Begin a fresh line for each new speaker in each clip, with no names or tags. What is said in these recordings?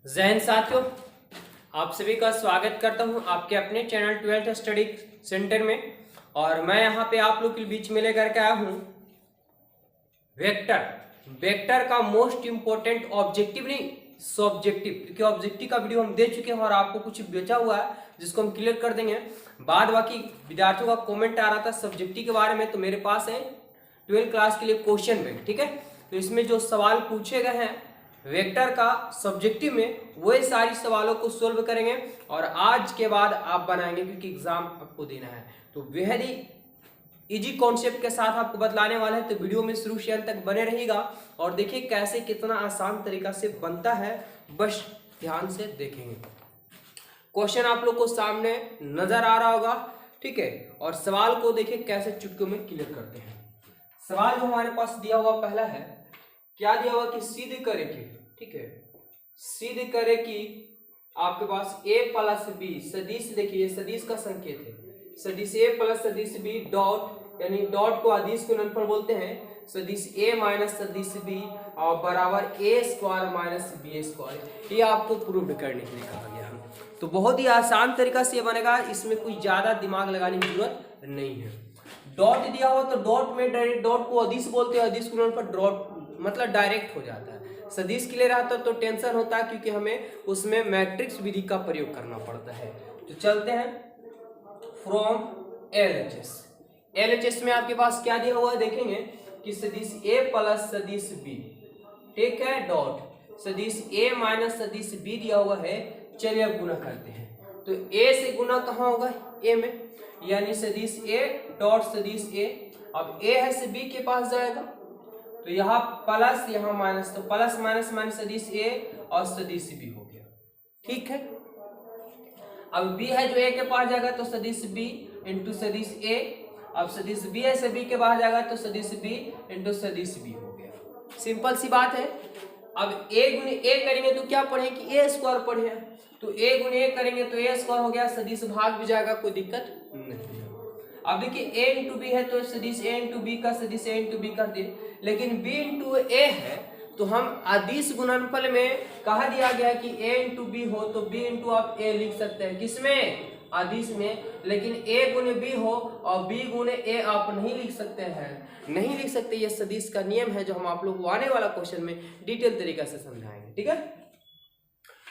जय हिंद साथियों, आप सभी का स्वागत करता हूं आपके अपने चैनल 12th स्टडी सेंटर में। और मैं यहां पे आप लोग के बीच में लेकर के आया हूं वेक्टर। वेक्टर का मोस्ट इंपॉर्टेंट ऑब्जेक्टिव नहीं सब्जेक्टिव, क्योंकि ऑब्जेक्टिव का वीडियो हम दे चुके हैं और आपको कुछ बचा हुआ है जिसको हम क्लियर कर देंगे। बाद बाकी विद्यार्थियों का कॉमेंट आ रहा था सब्जेक्टिव के बारे में, तो मेरे पास है 12th क्लास के लिए क्वेश्चन बैंक, ठीक है। तो इसमें जो सवाल पूछे गए हैं वेक्टर का सब्जेक्टिव में, वही सारी सवालों को सोल्व करेंगे और आज के बाद आप बनाएंगे, क्योंकि एग्जाम आपको देना है। तो बेहद ही इजी कॉन्सेप्ट के साथ आपको बतलाने वाले हैं, तो वीडियो में शुरू से अंत तक बने रहेगा और देखिए कैसे कितना आसान तरीका से बनता है, बस ध्यान से देखेंगे। क्वेश्चन आप लोग को सामने नजर आ रहा होगा, ठीक है। और सवाल को देखिए कैसे चुटकियों में क्लियर करते हैं। सवाल जो हमारे पास दिया हुआ पहला है, क्या दिया हुआ कि सिद्ध करे कि, ठीक है, सिद्ध करे कि आपके पास a प्लस बी सदिश, देखिए सदिश का संकेत है, सदिश a प्लस सदिश b डॉट, यानी डॉट को अदिश गुणनफल बोलते हैं, सदिश a माइनस सदिश b और बराबर a square minus b square. ये आपको प्रूव करने के लिए कहा गया है। तो बहुत ही आसान तरीका से ये बनेगा, इसमें कोई ज्यादा दिमाग लगाने की जरूरत नहीं है। डॉट दिया हो तो डॉट में डायरेक्ट, डॉट को अदिश बोलते हैं, अदिश गुणनफल डॉट मतलब डायरेक्ट हो जाता है। सदिश के लिए रहता तो टेंशन होता है, क्योंकि हमें उसमें मैट्रिक्स विधि का प्रयोग करना पड़ता है। तो चलते हैं फ्रॉम एलएचएस। एलएचएस में आपके पास क्या दिया हुआ है देखेंगे कि सदिश a प्लस सदिश b, ठीक है, डॉट सदिश a माइनस सदिश b दिया हुआ है। चलिए अब गुना करते हैं, तो a से गुना कहाँ होगा a में, यानी सदिश a डॉट सदिश a। अब a है से b के पास जाएगा, तो यहाँ प्लस यहाँ माइनस, तो प्लस माइनस माइनस सदिश a और सदिश b हो गया, ठीक है। अब b है जो a के पास जाएगा तो सदिश b इंटू सदिश a, अब सदिश b है से b के पास जाएगा तो सदिश b इंटू सदिश b हो गया। सिंपल सी बात है। अब a गुने a करेंगे तो क्या पढ़े कि a स्क्वायर पढ़े, तो a गुने a करेंगे तो a स्क्वायर हो गया, सदिश भाग भी जाएगा, कोई दिक्कत नहीं। अब देखिए a इंटू बी है तो सदिश a इंटू बी का सदिश a इंटू बी कर दिए, लेकिन b इंटू a है तो हम अदिश गुणनफल में कहा दिया गया कि a इंटू बी हो तो b इंटू आप a लिख सकते हैं, किसमें, अदिश में। लेकिन a गुने b हो और b गुने a आप नहीं लिख सकते हैं, नहीं लिख सकते। ये सदिश का नियम है जो हम आप लोग को आने वाला क्वेश्चन में डिटेल तरीका से समझाएंगे, ठीक है।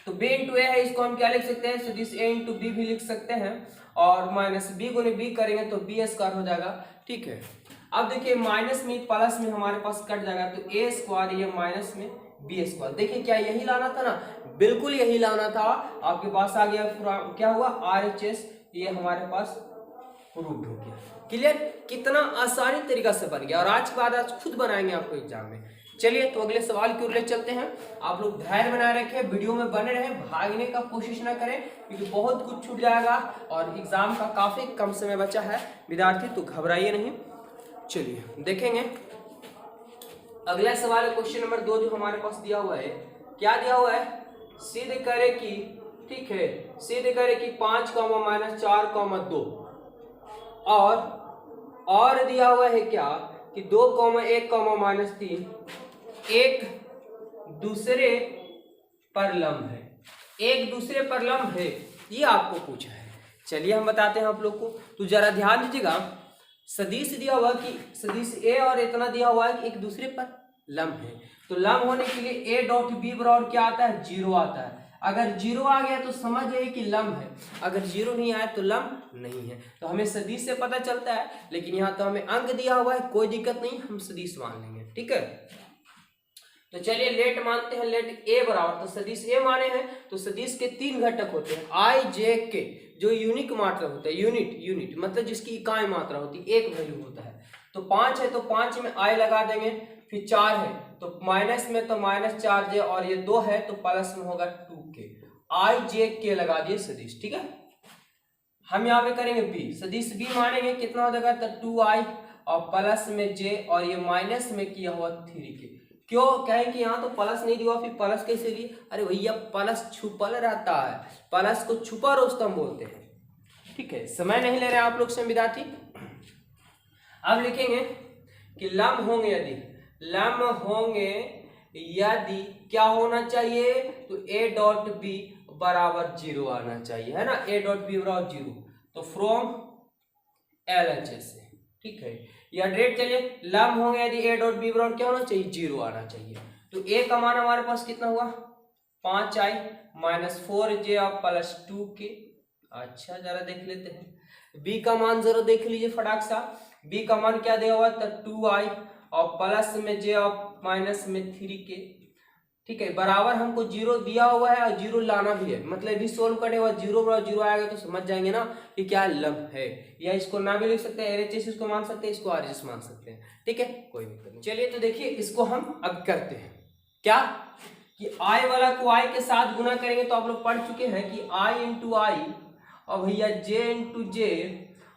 तो b इंटू a है, इसको हम क्या लिख सकते हैं, सदिश a इंटू बी भी लिख सकते हैं, और माइनस b गुने b करेंगे तो b स्क्वायर हो जाएगा, ठीक है। अब देखिए माइनस में प्लस में हमारे पास कट जाएगा, तो a स्क्वायर ये माइनस में b स्क्वायर। देखिए क्या यही लाना था ना, बिल्कुल यही लाना था। आपके पास आ गया, क्या हुआ, RHS, ये हमारे पास प्रूव्ड हो गया। क्लियर, कितना आसानी तरीका से बन गया, और आज के बाद आज खुद बनाएंगे आपको एग्जाम में। चलिए तो अगले सवाल की ओर ले चलते हैं। आप लोग धैर्य बनाए रखें, वीडियो में बने रहें, भागने का कोशिश ना करें, क्योंकि बहुत कुछ छूट जाएगा और एग्जाम का काफी कम समय बचा है विद्यार्थी, तो घबराइए नहीं। चलिए देखेंगे अगला सवाल है क्वेश्चन नंबर 2 जो हमारे पास दिया हुआ है। क्या दिया हुआ है, सिद्ध करे कि, ठीक है, सिद्ध करे कि 5 माइनस 4 2, और दिया हुआ है क्या कि 2 1 माइनस 3 एक दूसरे पर लंब है, एक दूसरे पर लंब है, ये आपको पूछा है। चलिए हम बताते हैं आप लोग को। तो जरा ध्यान दीजिएगा, सदिश दिया हुआ कि सदिश a और इतना दिया हुआ है कि एक दूसरे पर लंब है, तो लंब होने के लिए a डॉट b बराबर क्या आता है, 0 आता है। अगर 0 आ गया तो समझ जाइए कि लंब है, अगर 0 नहीं आया तो लंब नहीं है। तो हमें सदिश से पता चलता है, लेकिन यहाँ तो हमें अंक दिया हुआ है, कोई दिक्कत नहीं, हम सदिश मान लेंगे, ठीक है। तो चलिए लेट मानते हैं, लेट a बराबर, तो सदिश a माने हैं तो सदिश के 3 घटक होते हैं, i j k, जो यूनिक मात्रा होता है, यूनिट मतलब जिसकी इकाई मात्रा होती है, एक वैल्यू होता है। तो 5 है तो 5 में i लगा देंगे, फिर 4 है तो माइनस में तो माइनस 4j, और ये 2 है तो प्लस में होगा 2k, i j k लगा दिए सदिश, ठीक है। हम यहाँ पे करेंगे b, सदिश b मानेंगे, कितना हो जाएगा, तो 2i और प्लस में j, और ये माइनस में किया हुआ 3k। क्यों कहें कि यहाँ तो प्लस नहीं दिया, फिर प्लस कैसे लिए, अरे भैया प्लस छुपल रहता है, प्लस को छुपा रोस्तम बोलते हैं, ठीक है। समय नहीं ले रहे आप लोग से विद्यार्थी। अब लिखेंगे कि लंब होंगे, यदि लंब होंगे यदि क्या होना चाहिए, तो a डॉट बी बराबर 0 आना चाहिए, है ना, a डॉट बी बराबर 0। तो फ्रॉम LHS से, ठीक है, या डायरेक्ट चलिए लंब हो गया, यदि a डॉट बी बराबर क्या होना चाहिए, 0 आना चाहिए। तो a का मान हमारे पास कितना हुआ, 5i माइनस 4j अब प्लस 2k। अच्छा जरा देख लेते हैं b का मान, जरा देख लीजिए फटाक सा। b का मान क्या दिया हुआ, तो 2i और प्लस में j और माइनस में 3k, ठीक है, बराबर हमको 0 दिया हुआ है और 0 लाना भी है, मतलब भी सोल्व करने के बाद 0 बराबर 0 आएगा तो समझ जाएंगे ना कि क्या लंब है। या इसको ना भी लिख सकते हैं, LHS इसको मान सकते हैं, इसको RHS मान सकते हैं, ठीक है, कोई दिक्कत नहीं। चलिए तो देखिए इसको हम अब करते हैं क्या, कि i वाला को i के साथ गुना करेंगे। तो आप लोग पढ़ चुके हैं कि i इंटू आई और भैया j इंटू जे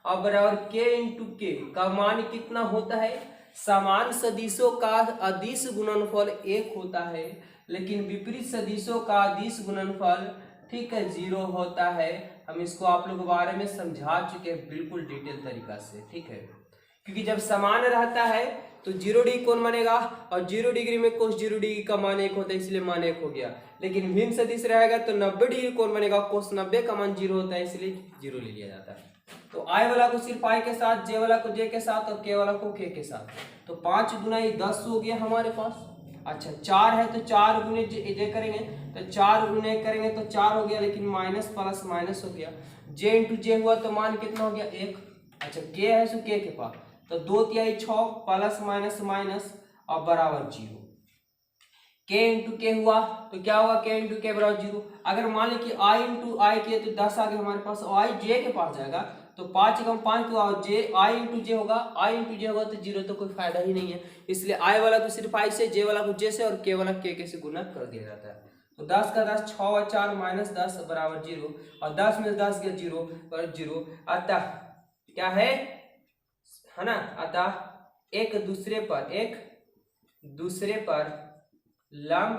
और बराबर k इंटू के का मान कितना होता है, समान सदिशों का अदिश गुणनफल 1 होता है, लेकिन विपरीत सदिशों का अदिश गुणनफल, ठीक है, 0 होता है। हम इसको आप लोगों के बारे में समझा चुके हैं बिल्कुल डिटेल तरीका से, ठीक है, क्योंकि जब समान रहता है तो 0 डिग्री कोण बनेगा और 0 डिग्री में कोस 0 डिग्री का मान 1 होता है, इसलिए मान 1 हो गया। लेकिन भिन्न सदिश रहेगा तो 90 डिग्री कोण बनेगा, कोस 90 का मान 0 होता है, इसलिए 0 ले लिया जाता है। तो i वाला को सिर्फ i के साथ, j वाला को j के साथ और k वाला को k के साथ। तो 5 गुना 10 हो गया हमारे पास। अच्छा 4 है तो 4 गुने j करेंगे, तो 4 गुने करेंगे तो 4 हो गया, लेकिन माइनस प्लस माइनस हो गया। j इंटू जे हुआ तो मान कितना हो गया 1। अच्छा k है तो k के पास, तो 2 तिहाई 6 प्लस माइनस माइनस और बराबर 0। k इंटू के हुआ तो क्या होगा, k इंटू के बराबर 0। अगर मान ली कि i इंटू आई किए तो 10 आ गया हमारे पास, और i j के पास जाएगा तो 5 कम 5 को j i इंटू जे होगा, i इंटू जे होगा तो 0, तो कोई फायदा ही नहीं है। इसलिए i वाला को सिर्फ i से, j वाला को j से और k वाला k से गुना कर दिया जाता है। तो 10 का 10 6 और 4 माइनस 10 बराबर 0, और 10 में 10 गया 0 पर 0। अतः क्या है ना, अतः एक दूसरे पर लंब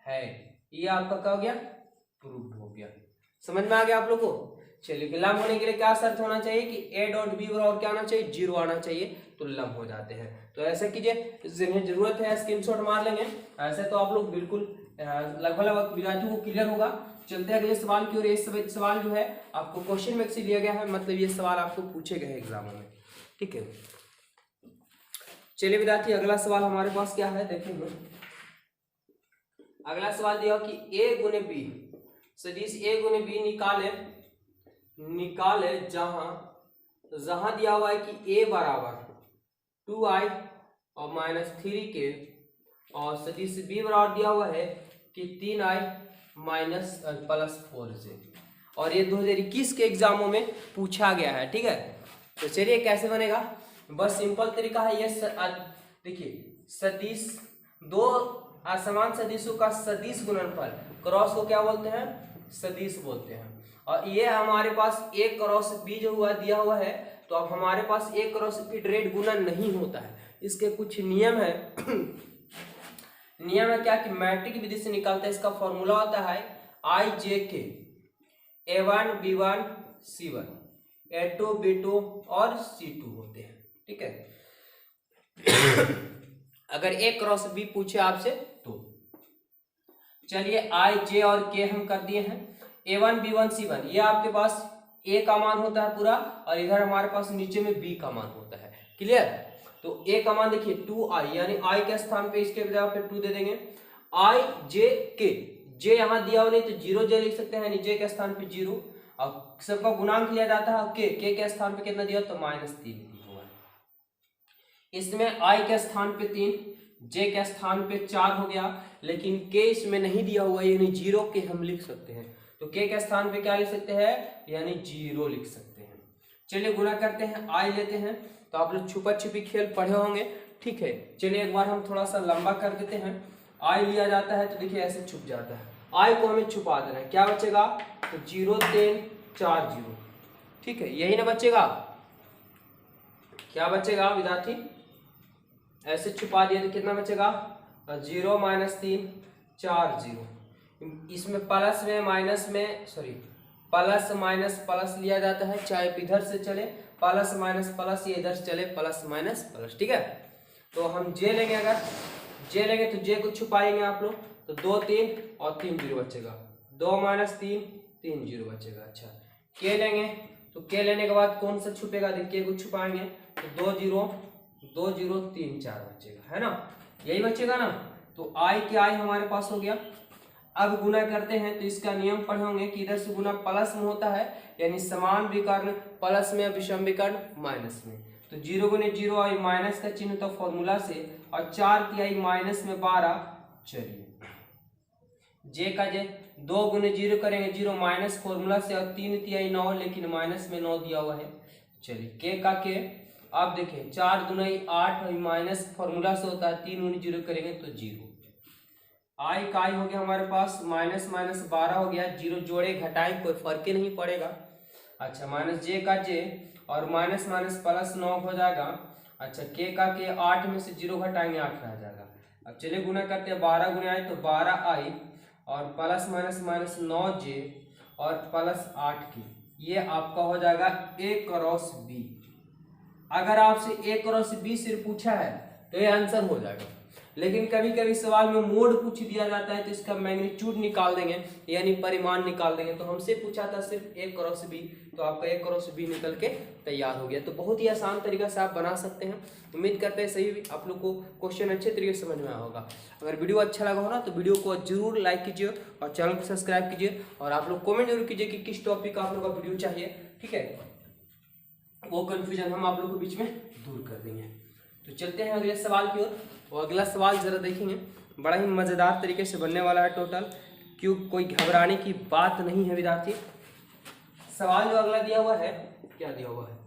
है। ये आपका क्या हो गया, प्रूफ हो गया। समझ में आ गया आप लोग को। चलिए लंब होने के लिए क्या शर्त होना चाहिए कि a डॉट बी बराबर क्या आना चाहिए, 0 आना चाहिए, तो लंब हो जाते हैं। तो ऐसे कीजिए, जिन्हें जरूरत है स्क्रीनशॉट मार लेंगे, ऐसे तो आप लोग बिल्कुल लगभग विद्यार्थियों को क्लियर होगा। चलते हैं अगले सवाल की ओर। ये सवाल जो है आपको क्वेश्चन में से लिया गया है, मतलब ये सवाल आपको पूछे गए एग्जामों में, ठीक है। चलिए विद्यार्थी अगला सवाल हमारे पास क्या है देखेंगे। अगला सवाल दिया कि a गुने बी, सदिश a गुने बी निकाले जहां दिया हुआ है कि a बराबर 2i और माइनस 3k और सदिश b बराबर दिया हुआ है कि 3i माइनस प्लस 4j, और ये 2021 के एग्जामों में पूछा गया है, ठीक है। तो चलिए कैसे बनेगा, बस सिंपल तरीका है ये। देखिए सदिश, दो असमान सदिशों का सदिश गुणनफल, क्रॉस को क्या बोलते हैं, सदिश बोलते हैं। और ये हमारे पास a क्रॉस b जो हुआ दिया हुआ है, तो अब हमारे पास a क्रॉस b डायरेक्ट गुना नहीं होता है, इसके कुछ नियम है। नियम है क्या कि मैट्रिक विधि से निकालता है। इसका फॉर्मूला होता है i j k, a1 b1 c1, a2 b2 और c2 होते हैं, ठीक है। अगर a क्रॉस b पूछे आपसे तो चलिए i j और k हम कर दिए हैं। a1 b1 c1 ये आपके पास a का मान होता है पूरा, और इधर हमारे पास नीचे में b का मान होता है, क्लियर। तो a का मान देखिए 2i, यानी i के स्थान पे इसके जगह पे 2 दे देंगे। i j k, j यहाँ दिया हो नहीं तो 0j लिख सकते हैं, j के स्थान पे 0, और सबका गुणांक लिया जाता है k के स्थान पे कितना दिया तो -3 हुआ। इसमें i के स्थान पे 3, j के स्थान पे 4 हो गया, लेकिन k इसमें नहीं दिया हुआ, यानी 0 के हम लिख सकते हैं। तो k के स्थान पे क्या लिख सकते हैं, यानी 0 लिख सकते हैं। चलिए गुणा करते हैं, i लेते हैं। तो आप लोग छुपा छिपी खेल पढ़े होंगे, ठीक है। चलिए एक बार हम थोड़ा सा लंबा कर देते हैं। i लिया जाता है तो देखिए ऐसे छुप जाता है, i को हमें छुपा देना है, क्या बचेगा तो 0 3 4 0, ठीक है, यही ना बचेगा। क्या बचेगा विद्यार्थी, ऐसे छुपा दिया तो कितना बचेगा 0 -3 4 0। इसमें प्लस में माइनस में प्लस माइनस प्लस लिया जाता है, चाहे इधर से चले प्लस माइनस प्लस, ये इधर से चले प्लस माइनस प्लस, ठीक है। तो हम j लेंगे, अगर जे लेंगे तो जे को छुपाएंगे आप लोग, तो 2 3 और 3 0 बचेगा, 2 - 3 3 0 बचेगा। अच्छा के लेंगे तो के लेने के बाद कौन सा छुपेगा, के को छुपाएंगे तो 2 0 2 0 3 4 बचेगा, है ना, यही बचेगा ना। तो आई के आई हमारे पास हो गया। अब गुना करते हैं तो इसका नियम पढ़े होंगे कि इधर से गुना प्लस में होता है, यानी समान विकर्ण प्लस में, विषम विकर्ण माइनस में। तो 0 × 0 आई माइनस का चिन्ह तो फॉर्मूला से, और 4 की आई माइनस में 12। चलिए जे का जे 2 × 0 करेंगे 0 माइनस फॉर्मूला से, और 3 की आई 9 लेकिन माइनस में 9 दिया हुआ है। चलिए के का के, आप देखिए 4 × 8 और माइनस फॉर्मूला से होता है, 3 × 0 करेंगे तो 0। आई का आई हो गया हमारे पास माइनस माइनस 12 हो गया, 0 जोड़े घटाए कोई फर्क ही नहीं पड़ेगा। अच्छा माइनस जे का जे, और माइनस माइनस प्लस 9 हो जाएगा। अच्छा के का के, 8 में से 0 घटाएंगे 8 रह जाएगा। अब चलिए गुना करते हैं, 12 × आई तो 12 आई, और प्लस माइनस माइनस 9 जे, और प्लस 8 की, ये आपका हो जाएगा A क्रॉस B। अगर आपसे A क्रॉस B सिर्फ पूछा है तो ये आंसर हो जाएगा, लेकिन कभी कभी सवाल में मोड पूछ दिया जाता है तो इसका मैग्नीट्यूड निकाल देंगे, यानी परिमाण निकाल देंगे। तो हमसे पूछा था सिर्फ A क्रॉस B, तो आपका A क्रॉस B निकल के तैयार हो गया। तो बहुत ही आसान तरीका से आप बना सकते हैं। उम्मीद करते हैं सही आप लोग को क्वेश्चन अच्छे तरीके से समझ में आया होगा। अगर वीडियो अच्छा लगा हो ना तो वीडियो को जरूर लाइक कीजिए और चैनल को सब्सक्राइब कीजिए, और आप लोग कॉमेंट जरूर कीजिए कि किस टॉपिक का आप लोग का वीडियो चाहिए, ठीक है, वो कंफ्यूजन हम आप लोग के बीच में दूर कर देंगे। तो चलते हैं अगले सवाल की ओर। और अगला सवाल जरा देखेंगे, बड़ा ही मजेदार तरीके से बनने वाला है टोटल, क्यों कोई घबराने की बात नहीं है विद्यार्थी। सवाल जो अगला दिया हुआ है, क्या दिया हुआ है,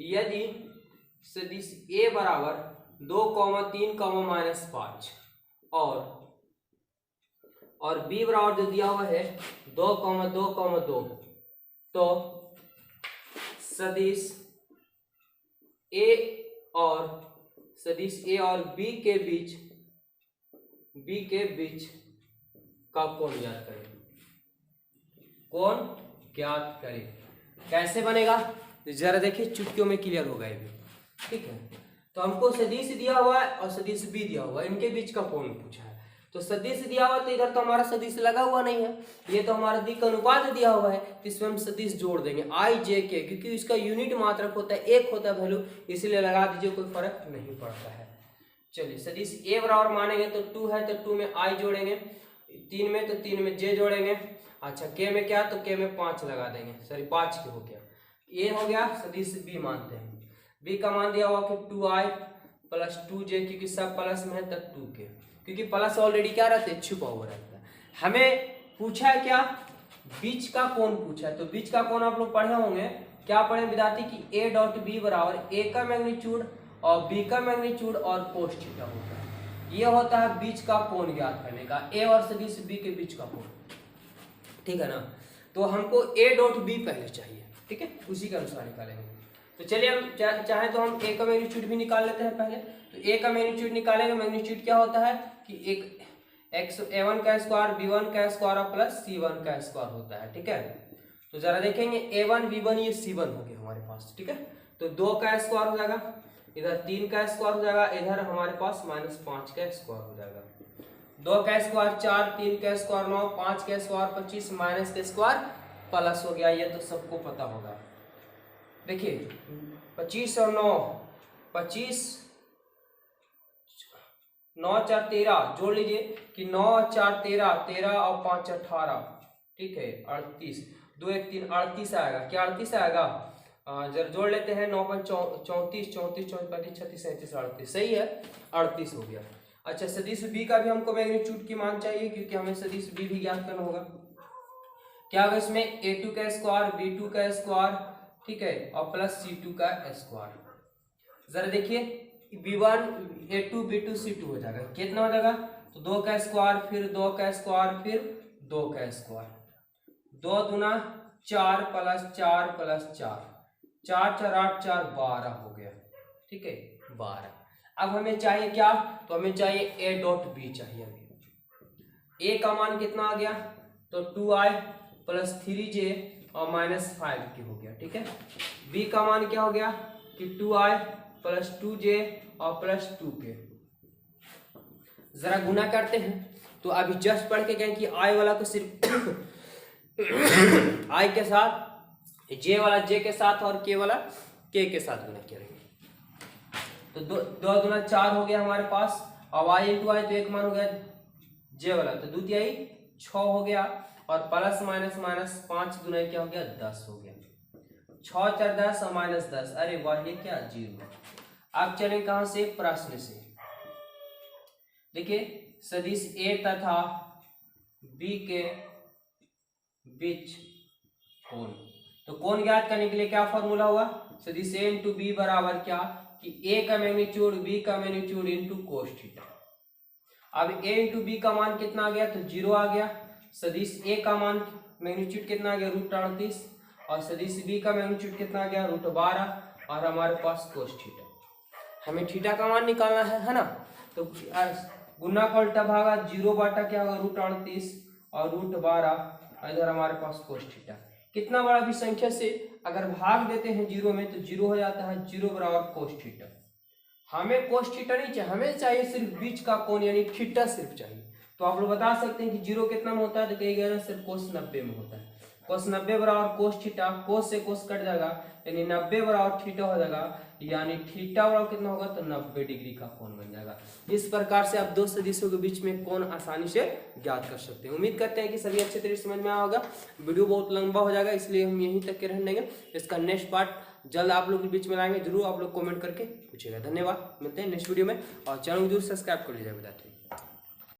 यदि सदिश a बराबर 2, 3, -5 और b बराबर जो दिया हुआ है 2, 2, 2, तो सदिश a और b के बीच का कोण ज्ञात करें। कोण ज्ञात करें कैसे बनेगा जरा देखिए, चुटकियों में क्लियर होगा ये भी, ठीक है। तो हमको सदिश दिया हुआ है और सदिश बी दिया हुआ है, इनके बीच का कोण पूछा है। तो सदिश दिया हुआ तो इधर तो हमारा सदिश लगा हुआ नहीं है, ये तो हमारा दिक् अनुपात दिया हुआ है, तो इसमें हम सदिश जोड़ देंगे आई जे के, क्योंकि इसका यूनिट मात्रक होता है, एक होता है वैल्यू, इसलिए लगा दीजिए, कोई फर्क नहीं पड़ता है। चलिए सदिश ए बराबर मानेंगे तो 2 है तो 2 में आई जोड़ेंगे, 3 में तो 3 में जे जोड़ेंगे। अच्छा के में क्या, तो के में 5 लगा देंगे, सॉरी 5 के हो गया, ये हो गया सदिश बी मानते हैं। बी का मान दिया हुआ कि 2i + 2j, क्योंकि सब प्लस में है तो 2 के, क्योंकि प्लस ऑलरेडी क्या रहते हैं, छुपा हुआ रहता है। हमें पूछा है क्या, बीच का कोण पूछा है, तो बीच का कोण आप लोग पढ़े होंगे, क्या पढ़े विद्यार्थी की a डॉट b बराबर a का मैग्नीट्यूड और b का मैग्नीट्यूड और cos थीटा होता है। ये होता है बीच का कोण ज्ञात करने का, a और सदिश b के बीच का कोण, ठीक है ना। तो हमको a डॉट b पहले चाहिए, ठीक है, उसी के अनुसार निकालेंगे। तो चलिए हम चाहे तो हम a का मैग्नीट्यूड भी निकाल लेते हैं पहले। तो a का मैग्नीट्यूड निकालेंगे, मैग्नीट्यूड क्या होता है कि एक a1 का स्क्वायर b1 का स्क्वायर प्लस c1 का स्क्वायर होता है, ठीक है। तो जरा देखेंगे a1 b1 ये c1 हो गया हमारे पास, ठीक है। तो 2 का स्क्वायर हो जाएगा, इधर 3 का स्क्वायर हो जाएगा, इधर हमारे पास -5 का स्क्वायर हो जाएगा। 2 का स्क्वायर 4, 3 का स्क्वायर 9, 5 का स्क्वायर 25, माइनस का स्क्वायर प्लस हो गया, ये तो सबको पता होगा। देखिए 25 और 9, 25 9 4 13 जोड़ लीजिए कि 9 4 13, 13 और 5 18, ठीक है 38, 2 1 3 38 आएगा। क्या 38 आएगा, जरा जोड़ लेते हैं, 9 5 34, 34 35 36 37 38, सही है 38 हो गया। अच्छा सदिश बी का भी हमको मैग्नीट्यूड की मान चाहिए, क्योंकि हमें सदिश बी भी ज्ञात करना होगा। क्या होगा इसमें, a2 का स्क्वायर b2 का स्क्वायर, ठीक है, और प्लस c2 का स्क्वायर। जरा देखिए b1 a2 b2 c2 हो जाएगा, कितना हो जाएगा, तो 2 का स्क्वायर फिर 2 का स्क्वायर फिर 2 का स्क्वायर, 2 दूना 4 + 4 + 4, 4 4 8 4 12 हो गया, ठीक है 12। अब हमें चाहिए क्या, तो हमें चाहिए a डॉट b चाहिए। अभी a का मान कितना आ गया, तो 2i + 3j और -5 के हो गया, ठीक है। b का मान क्या हो गया कि 2i + 2j और +2 के। जरा गुना करते हैं। तो अभी जस्ट पढ़ के गए कि आई वाला को सिर्फ आई के साथ, जे वाला जे के साथ और के वाला के साथ गुना करेंगे। तो दो दूना 4 हो गया हमारे पास। अब आई इंटू आई तो एक मान हो गया जे वाला, तो दूतियाई 6 हो गया और प्लस माइनस माइनस 5 दूना क्या हो गया 10 हो गया। 6 4 10 और माइनस 10, अरे वाह ये क्या 0। अब चलें कहां से, प्रश्न से। देखिए सदिश ए तथा बी के बीच कोण, तो कोण ज्ञात करने के लिए क्या फॉर्मूला हुआ, सदिश ए इंटू बी बराबर क्या कि ए का मैग्नीट्यूड बी का मैग्नीट्यूड इंटू कोस थीटा। अब ए इंटू बी का मान कितना आ गया, तो 0 आ गया। सदिश ए का मान मैग्नीट्यूड कितना आ गया √38 और सदिश बी का मैग्नीट्यूड कितना आ गया √12 और हमारे पास कोस थीटा। हमें थीटा का मान निकालना है ना। तो गुना का उल्टा भागा 0 बाटा क्या होगा √38 और √12, इधर हमारे पास कोस थीटा। कितना बड़ा भी संख्या से अगर भाग देते हैं 0 में तो 0 हो जाता है, 0 बराबर कोस थीटा। हमें कोस थीटा नहीं चाहिए, हमें चाहिए सिर्फ बीच का कोण यानी थीटा सिर्फ चाहिए। तो आप लोग बता सकते हैं कि 0 कितना में होता है, तो कहिएगा सिर्फ कोस 90 में होता है। कोस 90 बराबर कोस थीटा, कोस से कोस कट जाएगा यानी 90 बराबर थीटा हो जाएगा, यानी थीटा बराबर कितना होगा तो 90 डिग्री का कोण बन जाएगा। इस प्रकार से आप दो सदिशों के बीच में कोण आसानी से ज्ञात कर सकते हैं। उम्मीद करते हैं कि सभी अच्छे तरीके से समझ में आया होगा। वीडियो बहुत लंबा हो जाएगा इसलिए हम यहीं तक के रहने देंगे। इसका नेक्स्ट पार्ट जल्द आप लोग के बीच में लाएंगे, जरूर आप लोग कमेंट करके पूछेगा। धन्यवाद, मिलते हैं नेक्स्ट वीडियो में और चैनल को जरूर सब्सक्राइब कर लीजिएगा।